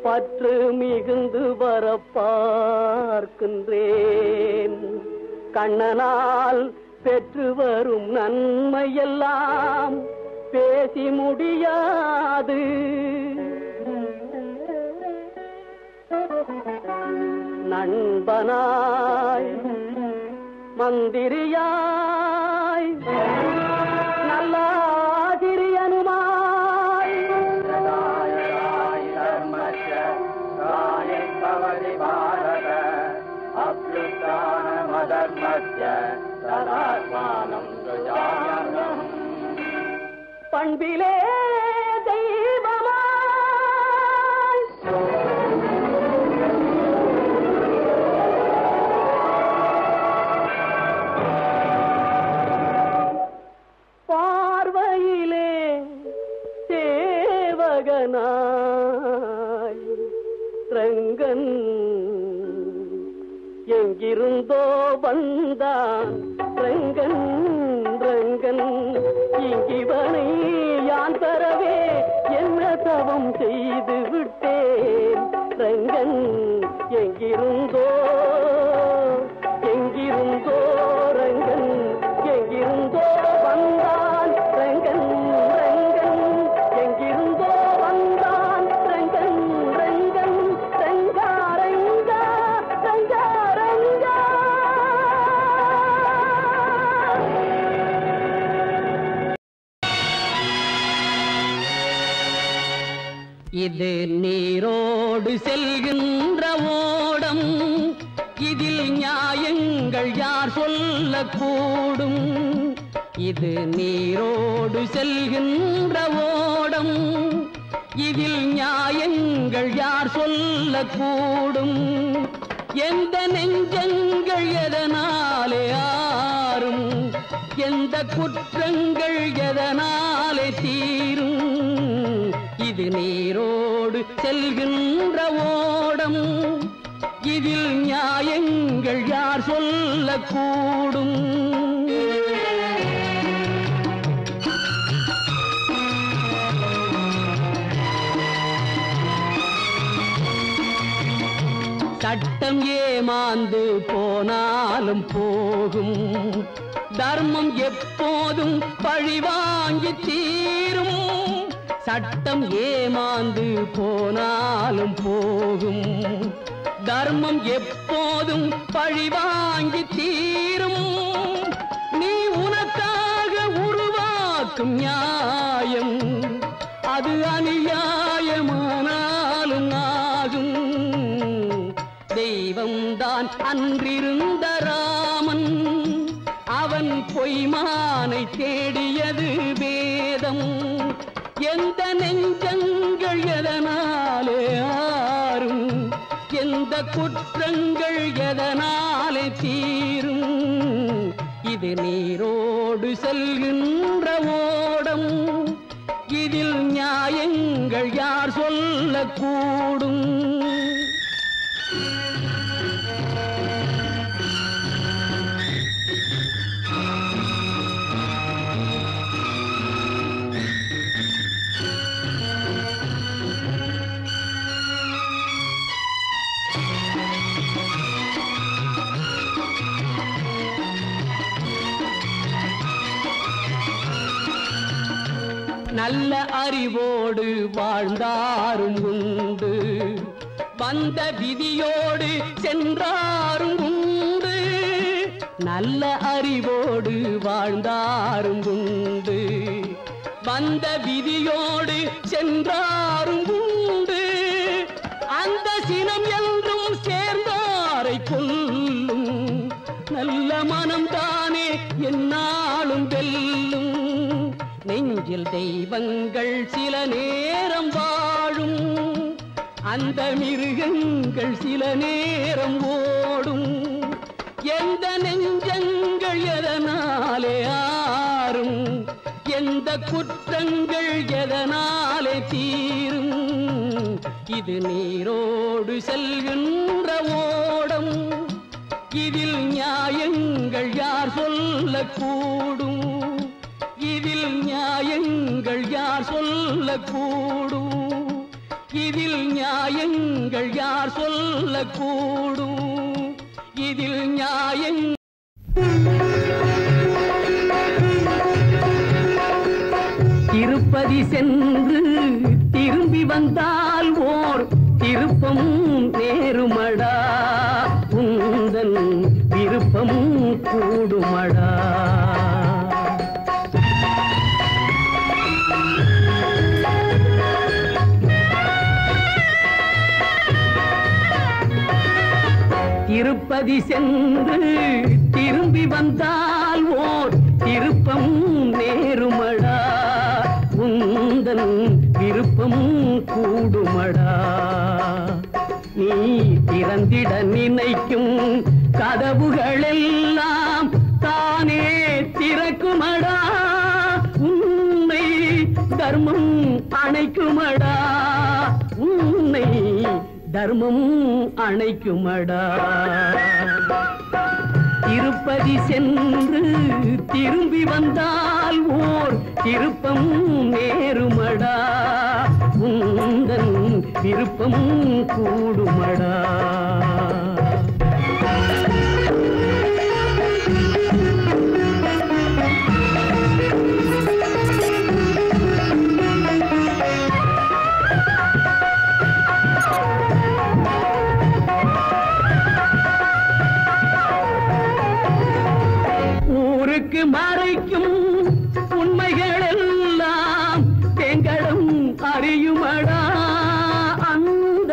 பற்று மிகுந்து வர பார்க்கின்றேன் கண்ணனால் பெற்று வரும் நன்மையெல்லாம் பேசி முடியாது நண்பனாய் மந்திரியாய் நல்லாசிரியனுமாய் பண்பிலே தெய்வமாய் பார்வையிலே சேவகனாய் ரங்கன் எங்கிருந்தோ வந்தான் ரங்கன் ரங்கன் இங்கிவனை யான் பெறவே என்ன தவம் செய்து விட்டேன் ரங்கன் எங்கிருந்தோ எங்கிருந்தோ ரங்கன் எங்கிருந்தோ வந்தான் ரங்கன் ரங்கன் எங்கிருந்தோ வந்தான் ரங்கன் ரங்கன் ரங்கா ரங்கா ரங்கா ரங்கா இது நீரோடு செல்கின்ற ஓடம் இதில் நியாயங்கள் யார் சொல்லக்கூடும் இது நீரோடு செல்கின்ற ஓடம் இதில் நியாயங்கள் யார் சொல்லக்கூடும் எந்த நெஞ்சங்கள் எதனாலே ஆறும் எந்த குற்றங்கள் எதனாலே தீரும் இது நீரோடு செல்கின்ற ஓடம் இதில் நியாயங்கள் யார் சொல்லக்கூடும் சட்டம் ஏமாந்து போனாலும் போகும் தர்மம் எப்போதும் பழிவாங்கி தீரும் சட்டம் ஏமாந்து போனாலும் போகும் தர்மம் எப்போதும் பழிவாங்கி தீரும் நீ உனக்காக உருவாக்கும் நியாயம் அது அநியாயமானாலும் ஆகும் தெய்வம்தான் அன்றிருந்த ராமன் அவன் பொய்மானை தேடியது வேதம் எந்த நெஞ்சங்கள் எதனாலே ஆறும் எந்த குற்றங்கள் எதனாலே தீரும் இது நீரோடு செல்கின்ற ஓடம் இதில் நியாயங்கள் யார் சொல்லக்கூடும் நல்ல அறிவோடு வாழ்ந்தாரும் உண்டு வந்த விதியோடு சென்றாரும் உண்டு நல்ல அறிவோடு வாழ்ந்தாரும் உண்டு வந்த விதியோடு சென்றாரும் உண்டு அந்த சினம் என்றும் சேர்ந்தாரை கொல்லும் நல்ல மனம்தானே என்னாலும் வெல்லும் செல்லும் நெஞ்சில் தெய்வங்கள் சில நேரம் வாழும் அந்த மிருகங்கள் சில நேரம் ஓடும் எந்த நெஞ்சங்கள் எதனாலே ஆறும் எந்த குற்றங்கள் எதனாலே தீரும் இது நீரோடு செல்கின்ற ஓடம் இதில் நியாயங்கள் யார் சொல்லக்கூடும் இதில் நியாயங்கள் யார் சொல்லக்கூடும் இதில் நியாயங்கள் யார் சொல்லக்கூடும் இதில் நியாயங்கள் திருப்பதி சென்று திரும்பி வந்தால் ஓர் திருப்பம் நேருமடா உந்தன் விருப்பம் கூடுமடா திருப்பதி சென்று திரும்பி வந்தால் ஓர் திருப்பம் நேருமடா உந்தன் விருப்பம் கூடுமடா நீ திறந்திட நினைக்கும் கதவுகளெல்லாம் தானே திறக்குமடா உன்னை தர்மம் அணைக்குமடா உன்னை தர்மம் அணைக்குமடா திருப்பதி சென்று திரும்பி வந்தால் ஓர் திருப்பம் நேருமடா உந்தன் விருப்பம் கூடுமடா ஊருக்கு மறைக்கும் உண்மைகள் எல்லாம் வெங்கடம் அறியுமடா அந்த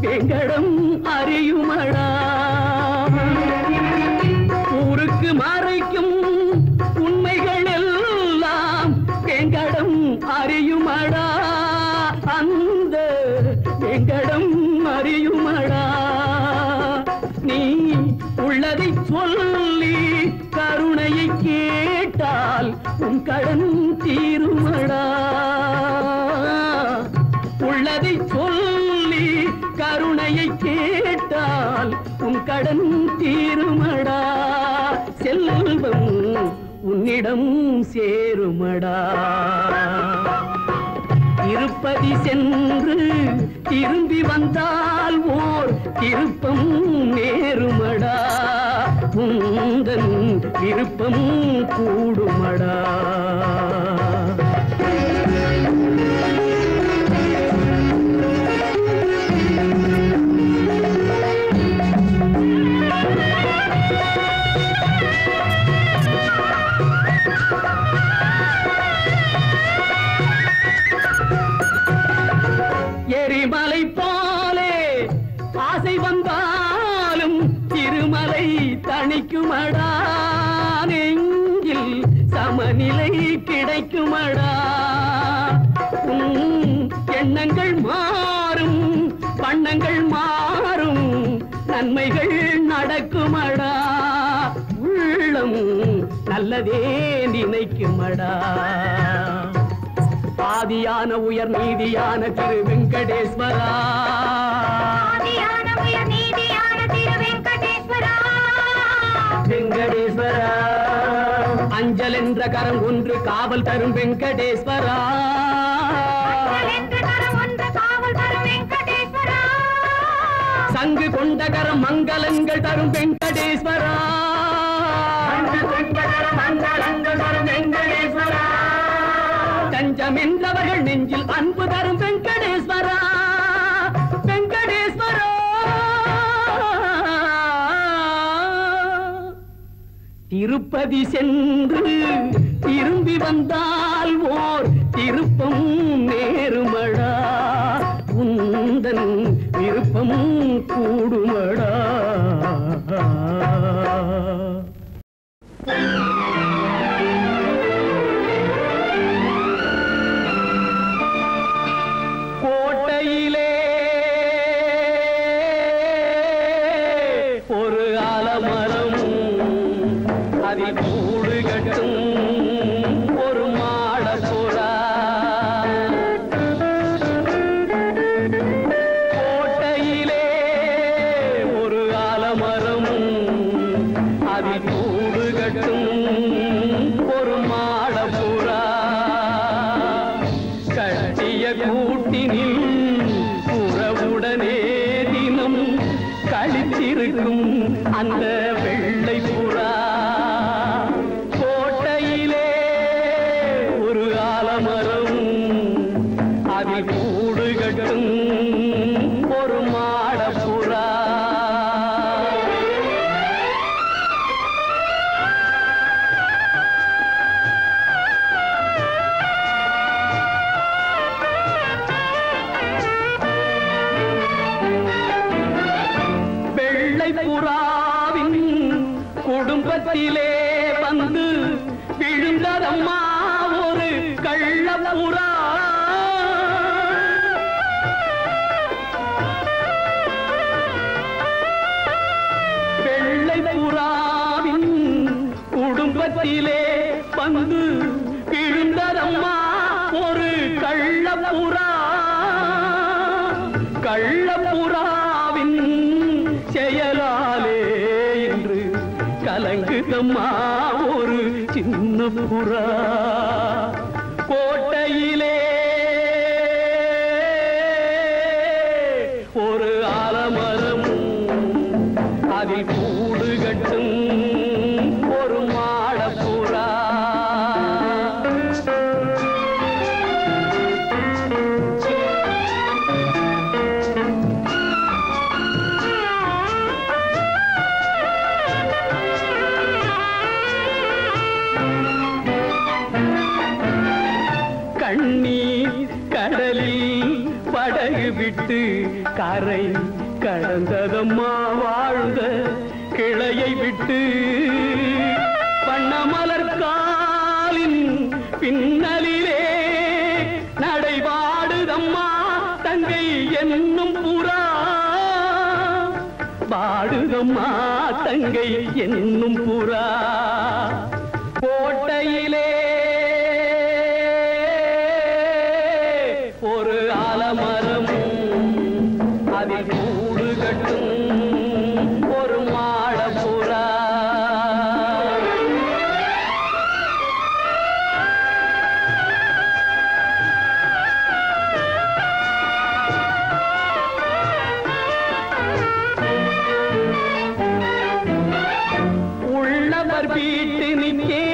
வெங்கடம் அறியுமடா ஊருக்கு மறைக்கும் உண்மைகள் எல்லாம் வெங்கடம் அறியுமடா அந்த வெங்கடம் அறியுமடா நீ உள்ளதை சொல்லி கருணையை கேட்டால் உன் கடன் தீருமடா உள்ளதை சொல்லி கருணையை கேட்டால் உன் கடன் தீருமடா செல்வம் உன்னிடம் சேருமடா திருப்பதி சென்று திரும்பி வந்தால் ஓர் திருப்பம் நேருமடா உந்தன் விருப்பம் கூடுமடா எரிமலை போலே ஆசை வந்தாலும் திருமலை தணிக்குமடா நெஞ்சில் சமநிலை கிடைக்குமடா எண்ணங்கள் மாறும் வண்ணங்கள் மாறும் நன்மைகள் நடக்குமடா உள்ளம் நல்லதே நினைக்குமடா ஆதியான உயர் நீதியான திரு வெங்கடேஸ்வரா வெங்கடேஸ்வரா அஞ்சல் என்ற கரம் ஒன்று காவல் தரும் வெங்கடேஸ்வரா சங்கு கொண்ட கரம் மங்களங்கள் தரும் வெங்கடேஸ்வரா மங்களங்கள் தரும் வெங்கடேஸ்வரா தஞ்சம் என்றவர்கள் நெஞ்சில் அன்பு தரும் வெங்கடேஸ்வரா வெங்கடேஸ்வரா திருப்பதி சென்று திரும்பி வந்தால் ஓர் திருப்பம் நேருமடா உந்தன் விருப்பம் கூடுமடா கூட்டினில் உறவுடனே தினம் கழித்திருக்கும் அந்த வெள்ளை புறா கோட்டையிலே ஒரு ஆலமரம் அதில் கூடு கட்டும் ஒரு மாடப்புறா. புறாவின் குடும்பத்திலே வந்து விழுந்ததம்மா ஒரு கள்ளப்புறா. வெள்ளை புறாவின் குடும்பத்திலே வந்து விழுந்ததம்மா ஒரு கள்ளப்புறா. கள்ளப்புறாவின் செயலாலே என்று கலங்குதம்மா ஒரு சின்ன புறா. கோட்டையிலே ஒரு ஆலமரம் அதில் கூடு கட்டும் ஒரு மாடப்புறா. கண்ணீர் கடலில் படகு விட்டு கரை கடந்ததம்மா வாழ்ந்த கிளையை விட்டு. வண்ணமலர் காலின் பின்னலிலே நடைபாடுதம்மா தங்கை என்னும் புறா. பாடுதம்மா தங்கை என்னும் புறா. கோட்டையிலே ஒரு ஆலமரம் அதில் கூடு கட்டும் ஒரு மாடப்புறா. உள்ளவர் வீட்டினிக்கே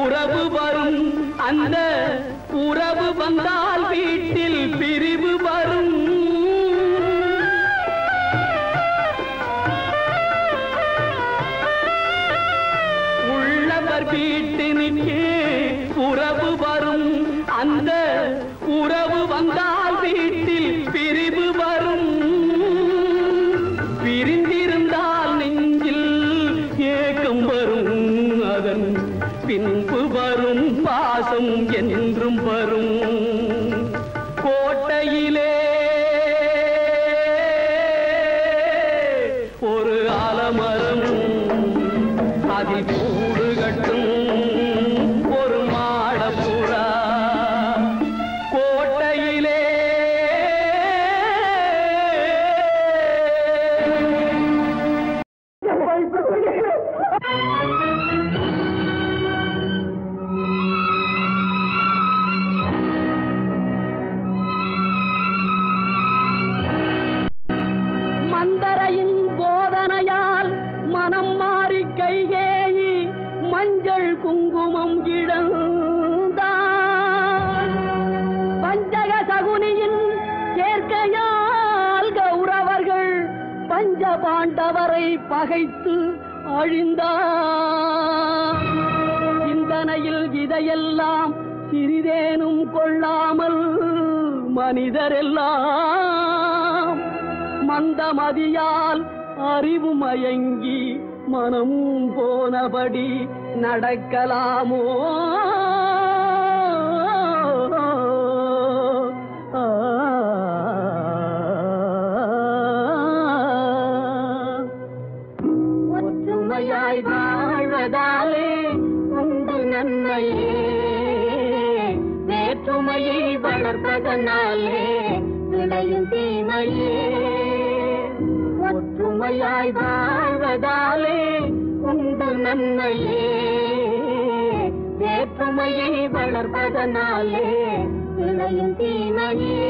உறவு வரும், அந்த உறவு வந்தால் வீட்டில் பிரிவு வரும். உள்ளவர் வீட்டினிக்கே உறவு வரும், அந்த உறவு வந்தால் வீட்டில் பிரிவு வரும். பிரிந்திருந்தால் நெஞ்சில் ஏக்கம் வரும், அதன் பின்பு வரும் பாசம் என்றும் வரும். கோட்டையிலே ஒரு ஆலமரம் அதில் கூடு கட்டும் ஒரு மாடப்புறா. கோட்டையிலே மந்தரையின் போதனையால் மனம் மாறி கைகேயி மஞ்சள் குங்குமம் இழந்தார். பஞ்சக சகுனியின் சேர்க்கையால் கௌரவர்கள் பஞ்ச பாண்டவரை பகைத்து அழிந்தார். சிந்தனையில் இதையெல்லாம் சிறிதேனும் கொள்ளாமல் மனிதரெல்லாம் மந்தமதியால் அறிவு மயங்கி மனம் போனபடி நடக்கலாமோ? ஒற்றுமையாய் வாழ்வதாலே உண்டு நன்மையே, வேற்றுமையை வளர்ப்பதனாலே விளையும் தீமையே. ஒற்றுமையாய் வாழ்வதாலே உண்டு நன்மையே, வேற்றுமையை வளர்ப்பதனாலே விளையும் தீமையே.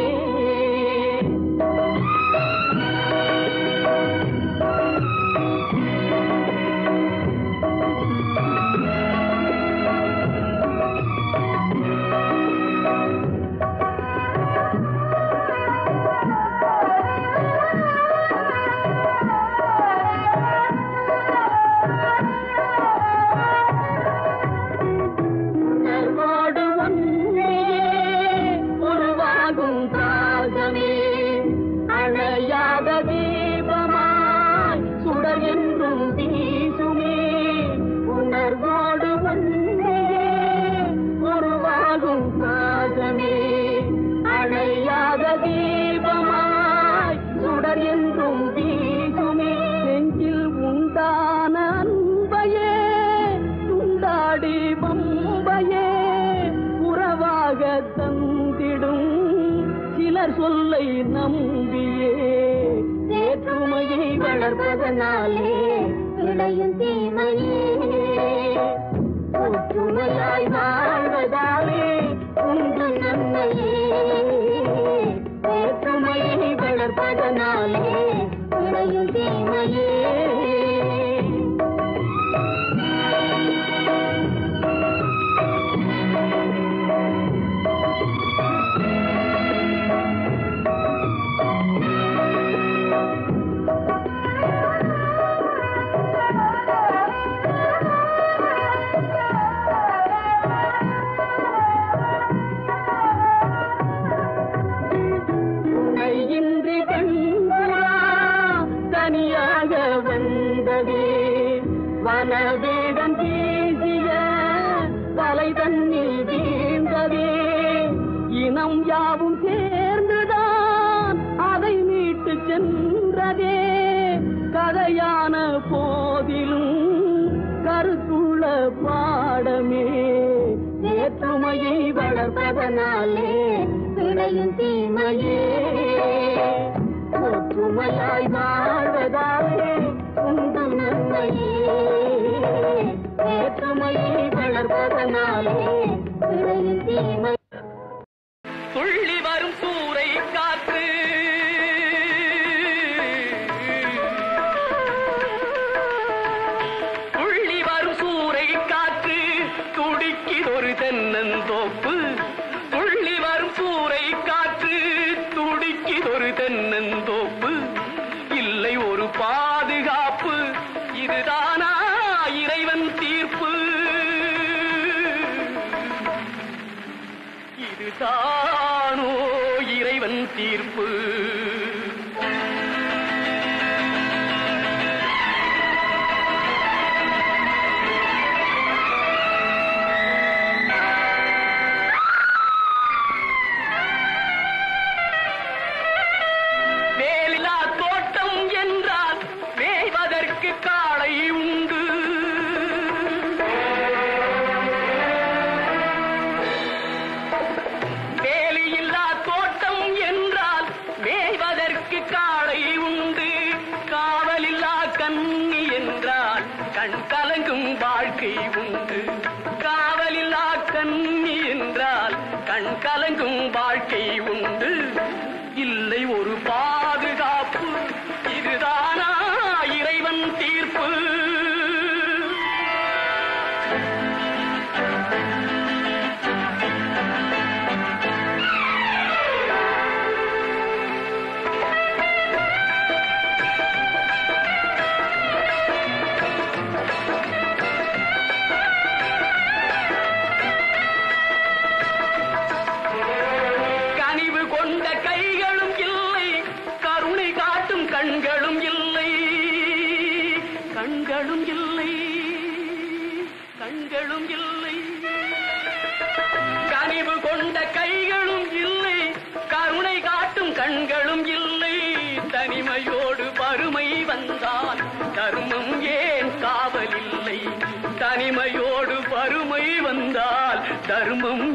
சொல்லை நம்பியே வேற்றுமையை வளர்ப்பதனாலே விளையும் தீமையே. ஒற்றுமையாய் வாழ்வதாலே உண்டு நன்மையே. வேற்றுமையை வளர்ப்பதனாலே விளையும் தீமையே. வனவேகம் பேசிய தலை தன்னில் வீழ்ந்ததே. இனம் யாவும் சேர்ந்துதான் அதை மீட்டு சென்றதே. கதையான போதிலும் கருத்துள்ள பாடமே. வேற்றுமையை வளர்ப்பதனாலே விளையும் தீமையே. ஒற்றுமையாய் வாழ்வதாலே உண்டு நன்மையே. வேற்றுமையை வளர்ப்பதனாலே விளையும் தீமை. துள்ளி வரும் சூறை காற்று துள்ளி வரும் சூறை காற்று துடிக்கிதொரு தென்னந்தோப்பு. துள்ளி வரும் சூறை காற்று துடிக்கிதொரு தென்னந்தோப்பு. இல்லை ஒரு பாதுகாப்பு, இதுதானா இறைவன் தீர்ப்பு? இதுதானோ இறைவன் தீர்ப்பு? வேலிலா தோட்டம் என்றால் மேய்வதற்கு காளை உண்டு. வேலியில்லா தோட்டம் என்றால் மேய்வதற்கு காளை உண்டு. காவலில்லா கன்னி என்றால் கண் கலங்கும் வாழ்க்கை உண்டு. காவலில்லா கன்னி என்றால் கண் கலங்கும் வாழ்க்கை உண்டு. இல்லை ஒரு பாதுகாப்பு, இதுதானா இறைவன் தீர்ப்பு? கனிவு கொண்ட கைகளும் இல்லை, கருணை காட்டும் கண்களும் இல்லை. கண்களும் இல்லை, கண்களும் இல்லை. கனிவு கொண்ட கைகளும் இல்லை, கருணை காட்டும் கண்களும் இல்லை. தனிமையோடு வறுமை வந்தால் தர்மம் ஏன் காவலில்லை? தனிமையோடு வறுமை வந்தால் தர்மம்